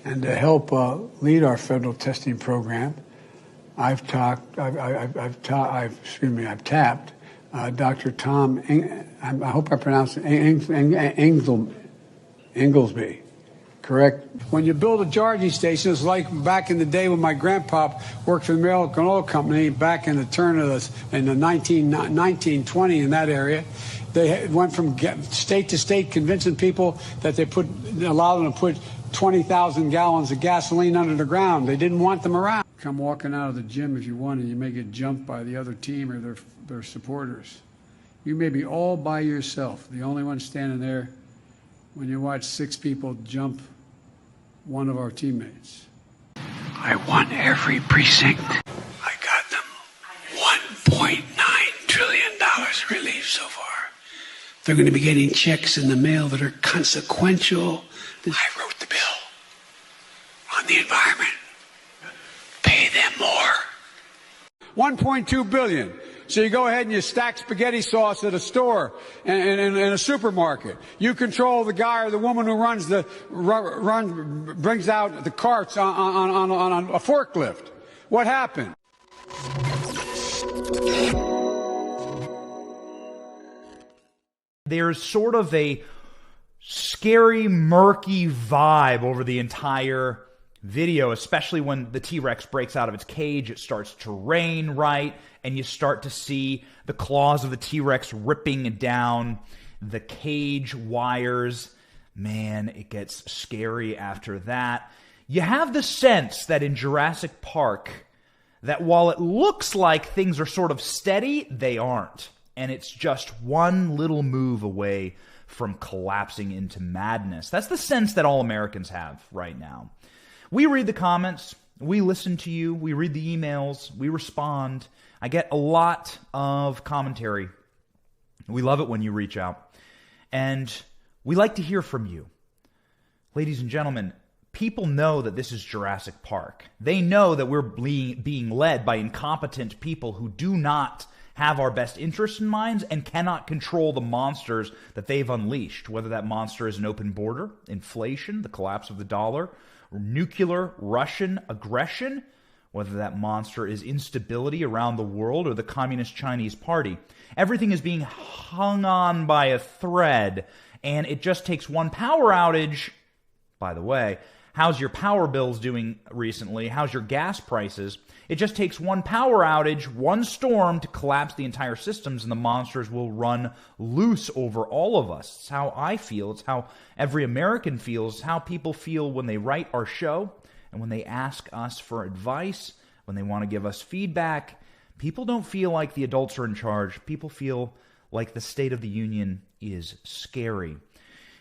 And to help lead our federal testing program, I've tapped Dr. Tom, I hope I pronounced it, Inglesby, correct? When you build a charging station, it's like back in the day when my grandpa worked for the American Oil Company back in the turn of in the 1920 in that area. They went from state to state convincing people that allow them to put 20,000 gallons of gasoline under the ground. They didn't want them around. Come walking out of the gym if you want, and you may get jumped by the other team or their supporters. You may be all by yourself, the only one standing there when you watch 6 people jump one of our teammates. I won every precinct. I got them $1.9 trillion relief so far. They're going to be getting checks in the mail that are consequential. I wrote the bill on the environment. Pay them more. $1.2 billion. So you go ahead and you stack spaghetti sauce at a store and in a supermarket. You control the guy or the woman who brings out the carts on a forklift. What happened? There's sort of a scary, murky vibe over the entire video, especially when the T-Rex breaks out of its cage. It starts to rain, right? And you start to see the claws of the T-Rex ripping down the cage wires. Man, it gets scary after that. You have the sense that in Jurassic Park, that while it looks like things are sort of steady, they aren't. And it's just one little move away from collapsing into madness. That's the sense that all Americans have right now. We read the comments, we listen to you, we read the emails, we respond. I get a lot of commentary. We love it when you reach out. And we like to hear from you. Ladies and gentlemen, people know that this is Jurassic Park. They know that we're being led by incompetent people who do not have our best interests in mind and cannot control the monsters that they've unleashed, whether that monster is an open border, inflation, the collapse of the dollar, or nuclear Russian aggression, whether that monster is instability around the world or the Communist Chinese Party. Everything is being hung on by a thread, and it just takes one power outage. By the way, how's your power bills doing recently? How's your gas prices? It just takes one power outage, one storm to collapse the entire systems, and the monsters will run loose over all of us. It's how I feel. It's how every American feels. It's how people feel when they write our show and when they ask us for advice, when they want to give us feedback. People don't feel like the adults are in charge. People feel like the State of the Union is scary.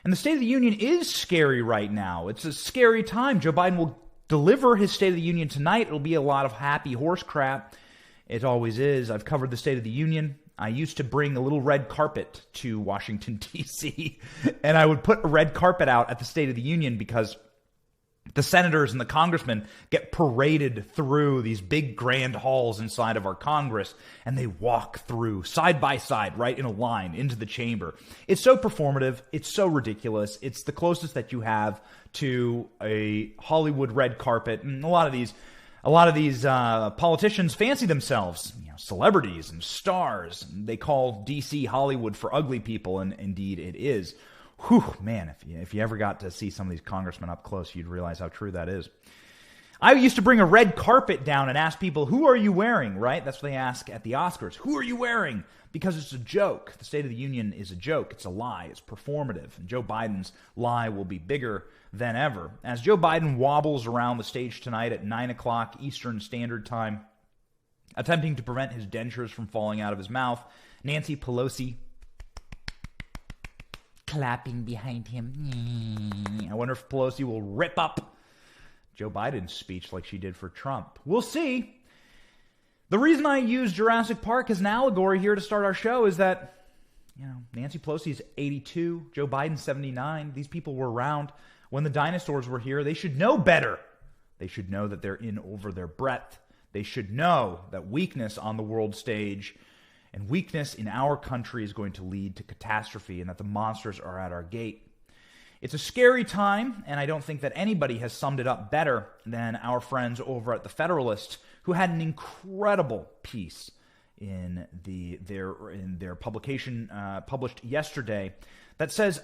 And the State of the Union is scary right now. It's a scary time. Joe Biden will deliver his State of the Union tonight. It'll be a lot of happy horse crap. It always is. I've covered the State of the Union. I used to bring a little red carpet to Washington, D.C., and I would put a red carpet out at the State of the Union because the senators and the congressmen get paraded through these big grand halls inside of our Congress, and they walk through side by side, right in a line, into the chamber. It's so performative. It's so ridiculous. It's the closest that you have to a Hollywood red carpet. And a lot of these politicians fancy themselves, celebrities and stars. They call D.C. Hollywood for ugly people, and indeed it is. Whew, man, if you ever got to see some of these congressmen up close, you'd realize how true that is. I used to bring a red carpet down and ask people, who are you wearing, right? That's what they ask at the Oscars. Who are you wearing? Because it's a joke. The State of the Union is a joke. It's a lie. It's performative. And Joe Biden's lie will be bigger than ever. As Joe Biden wobbles around the stage tonight at 9 o'clock Eastern Standard Time, attempting to prevent his dentures from falling out of his mouth, Nancy Pelosi clapping behind him. I wonder if Pelosi will rip up Joe Biden's speech like she did for Trump. We'll see. The reason I use Jurassic Park as an allegory here to start our show is that, Nancy Pelosi's 82, Joe Biden's 79. These people were around when the dinosaurs were here. They should know better. They should know that they're in over their breadth. They should know that weakness on the world stage and weakness in our country is going to lead to catastrophe, and that the monsters are at our gate. It's a scary time, and I don't think that anybody has summed it up better than our friends over at The Federalist, who had an incredible piece in their publication published yesterday that says,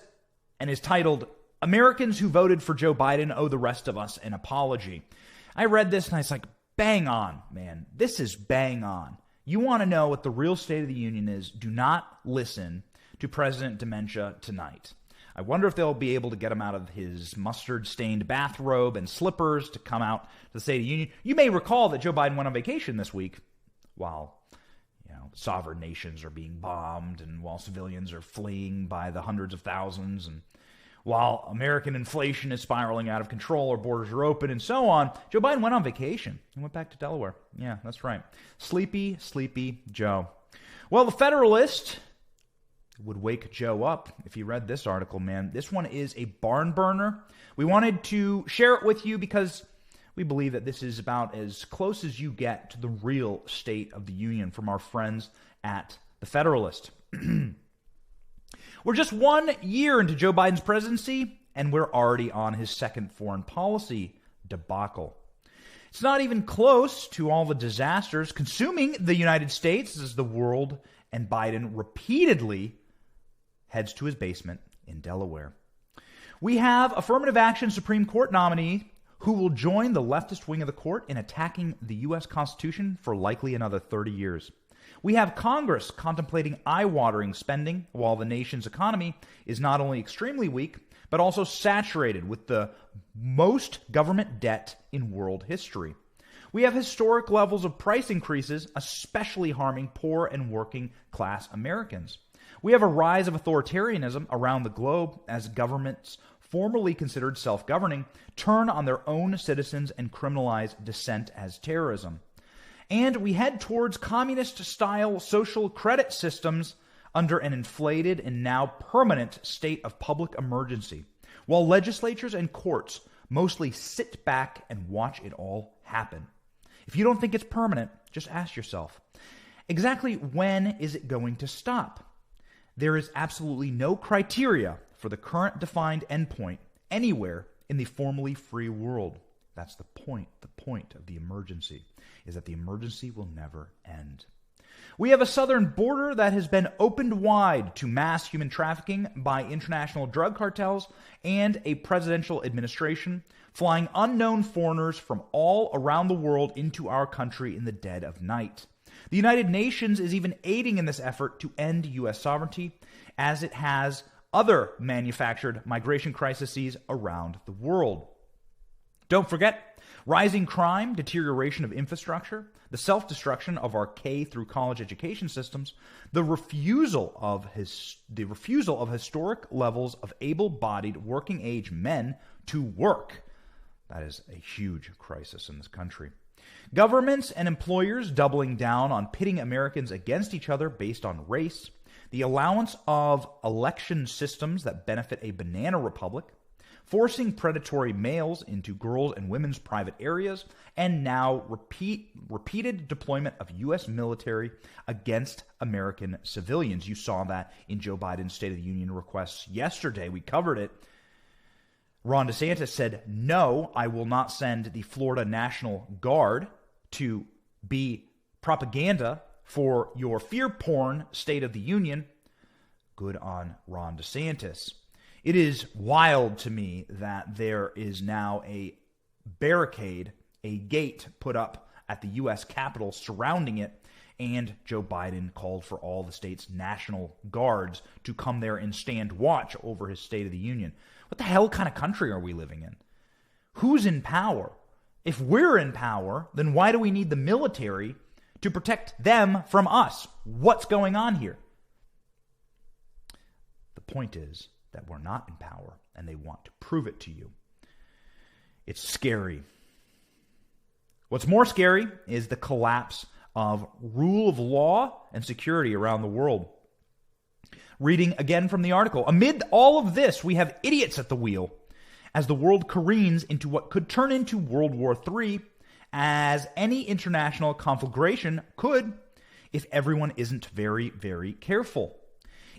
and is titled, "Americans who voted for Joe Biden owe the rest of us an apology." I read this and I was like, bang on, man. This is bang on. You want to know what the real State of the Union is, do not listen to President Dementia tonight. I wonder if they'll be able to get him out of his mustard-stained bathrobe and slippers to come out to the State of the Union. You may recall that Joe Biden went on vacation this week while sovereign nations are being bombed and while civilians are fleeing by the hundreds of thousands and while American inflation is spiraling out of control, our borders are open, and so on. Joe Biden went on vacation. He went back to Delaware. Yeah, that's right. Sleepy, sleepy Joe. Well, The Federalist would wake Joe up if he read this article, man. This one is a barn burner. We wanted to share it with you because we believe that this is about as close as you get to the real State of the Union from our friends at The Federalist. We're just 1 year into Joe Biden's presidency, and we're already on his second foreign policy debacle. It's not even close to all the disasters consuming the United States as the world and Biden repeatedly heads to his basement in Delaware. We have affirmative action Supreme Court nominee who will join the leftist wing of the court in attacking the U.S. Constitution for likely another 30 years. We have Congress contemplating eye-watering spending while the nation's economy is not only extremely weak, but also saturated with the most government debt in world history. We have historic levels of price increases, especially harming poor and working class Americans. We have a rise of authoritarianism around the globe as governments formerly considered self-governing turn on their own citizens and criminalize dissent as terrorism. And we head towards communist-style social credit systems under an inflated and now permanent state of public emergency, while legislatures and courts mostly sit back and watch it all happen. If you don't think it's permanent, just ask yourself, exactly when is it going to stop? There is absolutely no criteria for the current defined endpoint anywhere in the formerly free world. That's the point. The point of the emergency is that the emergency will never end. We have a southern border that has been opened wide to mass human trafficking by international drug cartels and a presidential administration flying unknown foreigners from all around the world into our country in the dead of night. The United Nations is even aiding in this effort to end U.S. sovereignty, as it has other manufactured migration crises around the world. Don't forget, rising crime, deterioration of infrastructure, the self-destruction of our K through college education systems, the refusal of historic levels of able-bodied working-age men to work. That is a huge crisis in this country. Governments and employers doubling down on pitting Americans against each other based on race, the allowance of election systems that benefit a banana republic, forcing predatory males into girls' and women's private areas, and now repeated deployment of U.S. military against American civilians. You saw that in Joe Biden's State of the Union requests yesterday. We covered it. Ron DeSantis said, no, I will not send the Florida National Guard to be propaganda for your fear porn State of the Union. Good on Ron DeSantis. It is wild to me that there is now a barricade, a gate put up at the U.S. Capitol surrounding it, and Joe Biden called for all the state's national guards to come there and stand watch over his State of the Union. What the hell kind of country are we living in? Who's in power? If we're in power, then why do we need the military to protect them from us? What's going on here? The point is that we're not in power, and they want to prove it to you. It's scary. What's more scary is the collapse of rule of law and security around the world. Reading again from the article, amid all of this, we have idiots at the wheel as the world careens into what could turn into World War III, as any international conflagration could if everyone isn't very, very careful.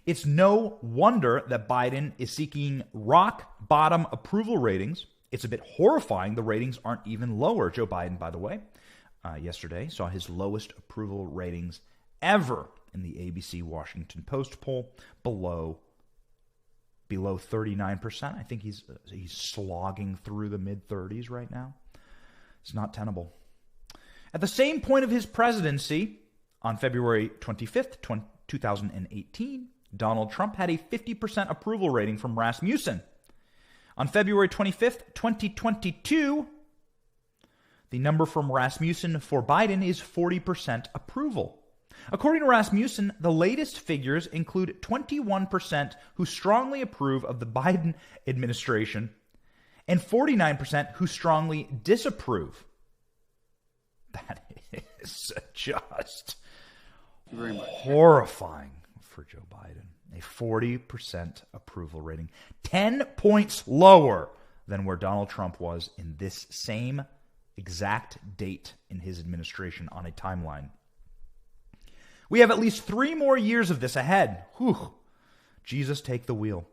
It's no wonder that Biden is seeking rock bottom approval ratings. It's a bit horrifying the ratings aren't even lower. Joe Biden, by the way, yesterday saw his lowest approval ratings ever in the ABC Washington Post poll, below 39%. I think he's slogging through the mid-30s right now. It's not tenable. At the same point of his presidency, on February 25th, 2018, Donald Trump had a 50% approval rating from Rasmussen. On February 25th, 2022, the number from Rasmussen for Biden is 40% approval. According to Rasmussen, the latest figures include 21% who strongly approve of the Biden administration and 49% who strongly disapprove. That is just horrifying for Joe Biden. A 40% approval rating. 10 points lower than where Donald Trump was in this same exact date in his administration on a timeline. We have at least 3 more years of this ahead. Whew. Jesus, take the wheel.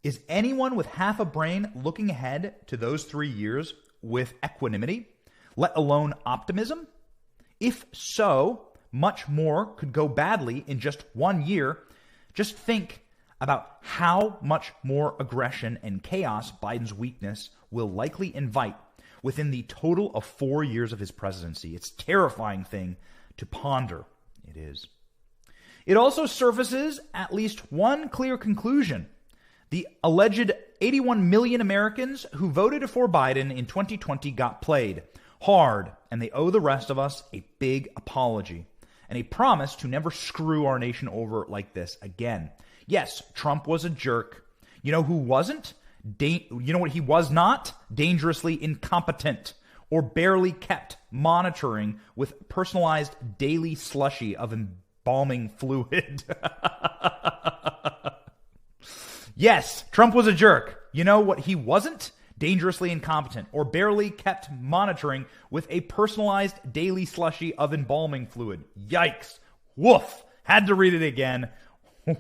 Is anyone with half a brain looking ahead to those 3 years with equanimity, let alone optimism? If so, much more could go badly in just 1 year. Just think about how much more aggression and chaos Biden's weakness will likely invite within the total of 4 years of his presidency. It's a terrifying thing to ponder. It is. It also surfaces at least one clear conclusion. The alleged 81 million Americans who voted for Biden in 2020 got played hard, and they owe the rest of us a big apology and a promise to never screw our nation over like this again. Yes, Trump was a jerk. You know who wasn't? You know what he was not? Dangerously incompetent or barely kept monitoring with personalized daily slushy of embalming fluid. Yes, Trump was a jerk. You know what he wasn't? Dangerously incompetent or barely kept monitoring with a personalized daily slushy of embalming fluid. Yikes. Woof. Had to read it again.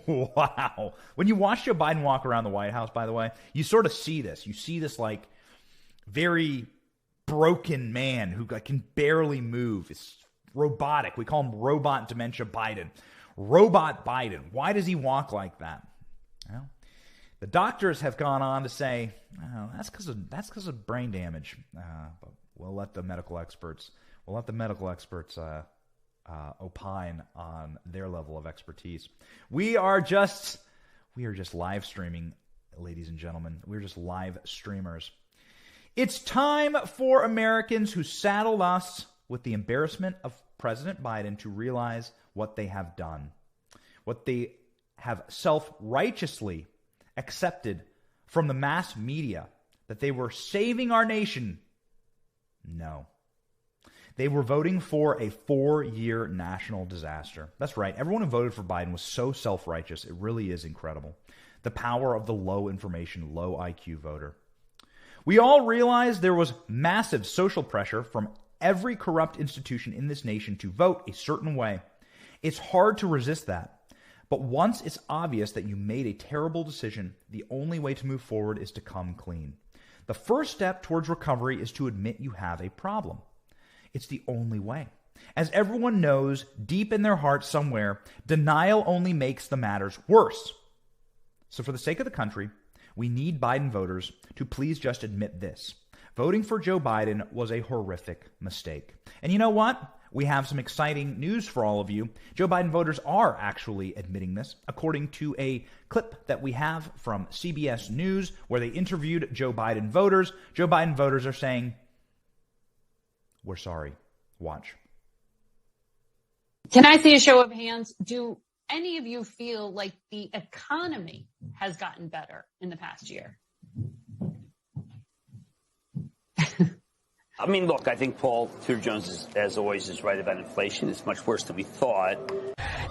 Wow. When you watch Joe Biden walk around the White House, by the way, you sort of see this. You see this like very broken man who can barely move. It's robotic. We call him Robot Dementia Biden. Robot Biden. Why does he walk like that? Well, the doctors have gone on to say, oh, that's because of brain damage. But we'll let the medical experts opine on their level of expertise. We are just live streaming, ladies and gentlemen. We're just live streamers. It's time for Americans who saddled us with the embarrassment of President Biden to realize what they have done, what they have self-righteously accepted from the mass media, that they were saving our nation. No. They were voting for a 4-year national disaster. That's right. Everyone who voted for Biden was so self-righteous. It really is incredible. The power of the low information, low IQ voter. We all realized there was massive social pressure from every corrupt institution in this nation to vote a certain way. It's hard to resist that. But once it's obvious that you made a terrible decision, the only way to move forward is to come clean. The first step towards recovery is to admit you have a problem. It's the only way. As everyone knows, deep in their heart somewhere, denial only makes the matters worse. So for the sake of the country, we need Biden voters to please just admit this. Voting for Joe Biden was a horrific mistake. And you know what? We have some exciting news for all of you. Joe Biden voters are actually admitting this, according to a clip that we have from CBS News where they interviewed Joe Biden voters. Joe Biden voters are saying, we're sorry. Watch. Can I see a show of hands? Do any of you feel like the economy has gotten better in the past year? I mean, look, I think Paul Tudor Jones, as always, is right about inflation. It's much worse than we thought.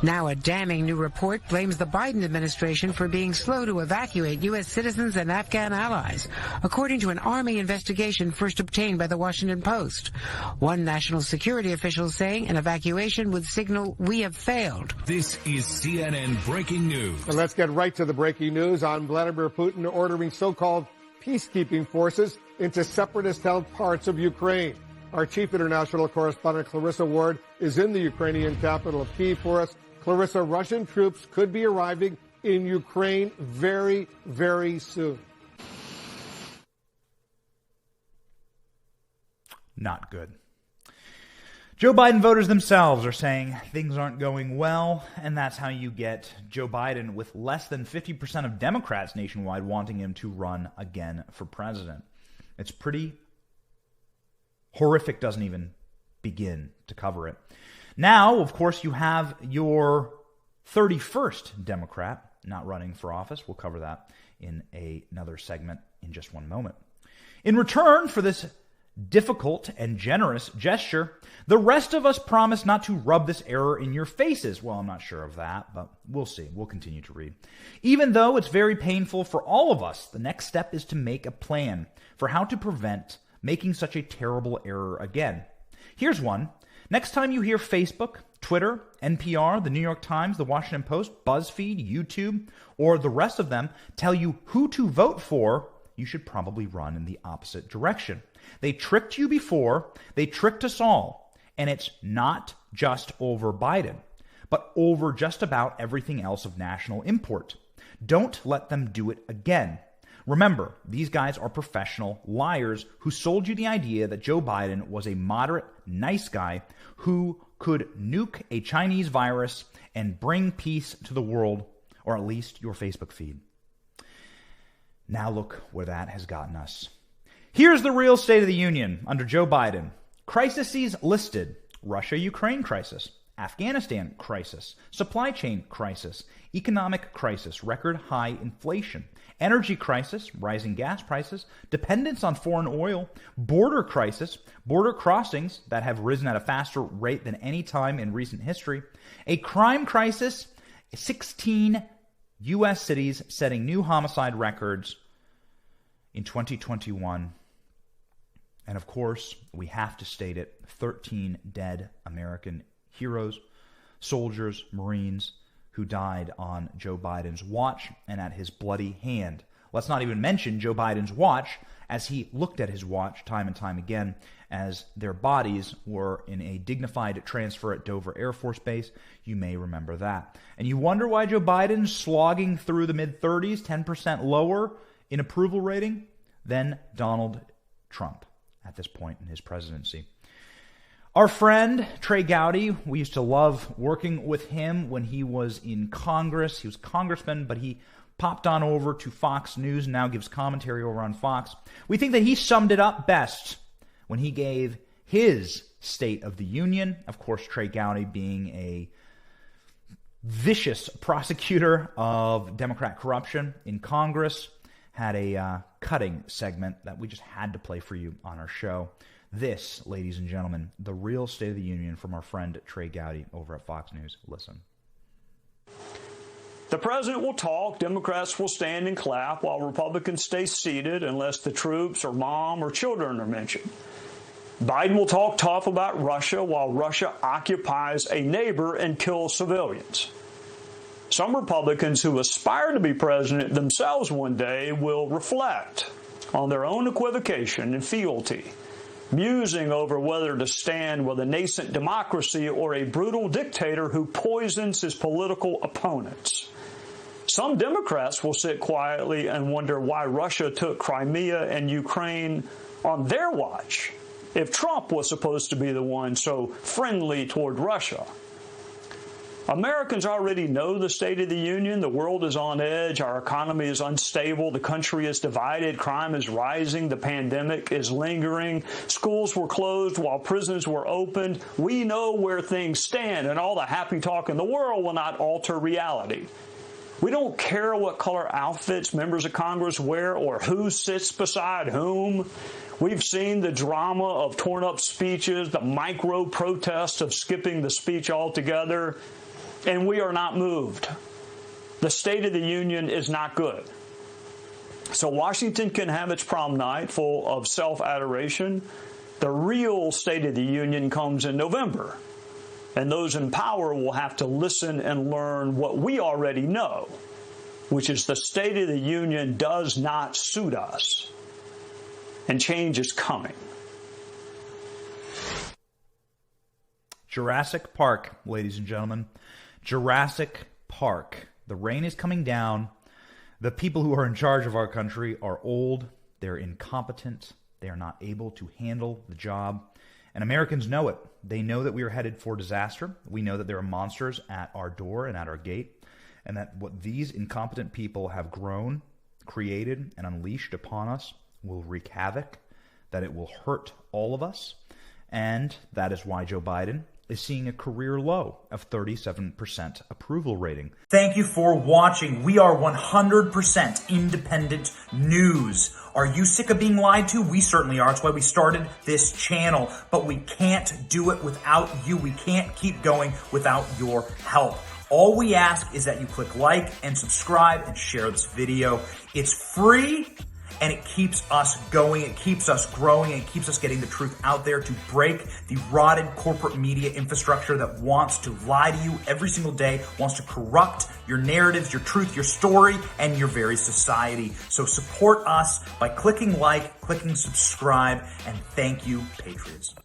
Now a damning new report blames the Biden administration for being slow to evacuate U.S. citizens and Afghan allies, according to an Army investigation first obtained by the Washington Post. One national security official saying an evacuation would signal we have failed. This is CNN Breaking News. And let's get right to the breaking news on Vladimir Putin ordering so-called peacekeeping forces into separatist-held parts of Ukraine. Our chief international correspondent, Clarissa Ward, is in the Ukrainian capital of Kyiv for us. Clarissa, Russian troops could be arriving in Ukraine very, very soon. Not good. Joe Biden voters themselves are saying things aren't going well, and that's how you get Joe Biden with less than 50% of Democrats nationwide wanting him to run again for president. It's pretty horrific, doesn't even begin to cover it. Now, of course, you have your 31st Democrat not running for office. We'll cover that in another segment in just one moment. In return for this difficult and generous gesture, the rest of us promise not to rub this error in your faces. Well, I'm not sure of that, but we'll see. We'll continue to read. Even though it's very painful for all of us, the next step is to make a plan for how to prevent making such a terrible error again. Here's one. Next time you hear Facebook, Twitter, NPR, the New York Times, the Washington Post, BuzzFeed, YouTube, or the rest of them tell you who to vote for, you should probably run in the opposite direction. They tricked you before, they tricked us all, and it's not just over Biden, but over just about everything else of national import. Don't let them do it again. Remember, these guys are professional liars who sold you the idea that Joe Biden was a moderate, nice guy who could nuke a Chinese virus and bring peace to the world, or at least your Facebook feed. Now look where that has gotten us. Here's the real State of the Union under Joe Biden. Crises listed: Russia-Ukraine crisis, Afghanistan crisis, supply chain crisis, economic crisis, record high inflation, energy crisis, rising gas prices, dependence on foreign oil, border crisis, border crossings that have risen at a faster rate than any time in recent history, a crime crisis, 16 U.S. cities setting new homicide records in 2021. And of course, we have to state it, 13 dead American heroes, soldiers, Marines, who died on Joe Biden's watch and at his bloody hand. Let's not even mention Joe Biden's watch, as he looked at his watch time and time again as their bodies were in a dignified transfer at Dover Air Force Base. You may remember that. And you wonder why Joe Biden's slogging through the mid-30s, 10% lower in approval rating than Donald Trump at this point in his presidency. Our friend Trey Gowdy, we used to love working with him when he was in Congress. He was congressman, but he popped on over to Fox News and now gives commentary over on Fox. We think that he summed it up best when he gave his State of the Union. Of course, Trey Gowdy being a vicious prosecutor of Democrat corruption in Congress, had a cutting segment that we just had to play for you on our show. This, ladies and gentlemen, the real State of the Union from our friend Trey Gowdy over at Fox News. Listen. The president will talk, Democrats will stand and clap, while Republicans stay seated unless the troops or mom or children are mentioned. Biden will talk tough about Russia while Russia occupies a neighbor and kills civilians. Some Republicans who aspire to be president themselves one day will reflect on their own equivocation and fealty, musing over whether to stand with a nascent democracy or a brutal dictator who poisons his political opponents. Some Democrats will sit quietly and wonder why Russia took Crimea and Ukraine on their watch, if Trump was supposed to be the one so friendly toward Russia. Americans already know the State of the Union. The world is on edge. Our economy is unstable. The country is divided. Crime is rising. The pandemic is lingering. Schools were closed while prisons were opened. We know where things stand, and all the happy talk in the world will not alter reality. We don't care what color outfits members of Congress wear or who sits beside whom. We've seen the drama of torn up speeches, the micro protests of skipping the speech altogether, and we are not moved. The State of the Union is not good. So Washington can have its prom night full of self-adoration. The real State of the Union comes in November. And those in power will have to listen and learn what we already know, which is the State of the Union does not suit us. And change is coming. Jurassic Park, ladies and gentlemen. Jurassic Park. The rain is coming down. The people who are in charge of our country are old. They're incompetent. They are not able to handle the job. And Americans know it. They know that we are headed for disaster. We know that there are monsters at our door and at our gate, and that what these incompetent people have grown, created, and unleashed upon us will wreak havoc, that it will hurt all of us, and that is why Joe Biden is seeing a career low of 37% approval rating. Thank you for watching. We are 100% independent news. Are you sick of being lied to? We certainly are. That's why we started this channel. But we can't do it without you. We can't keep going without your help. All we ask is that you click like and subscribe and share this video. It's free. And it keeps us going, it keeps us growing, and it keeps us getting the truth out there to break the rotted corporate media infrastructure that wants to lie to you every single day, wants to corrupt your narratives, your truth, your story, and your very society. So support us by clicking like, clicking subscribe, and thank you, Patriots.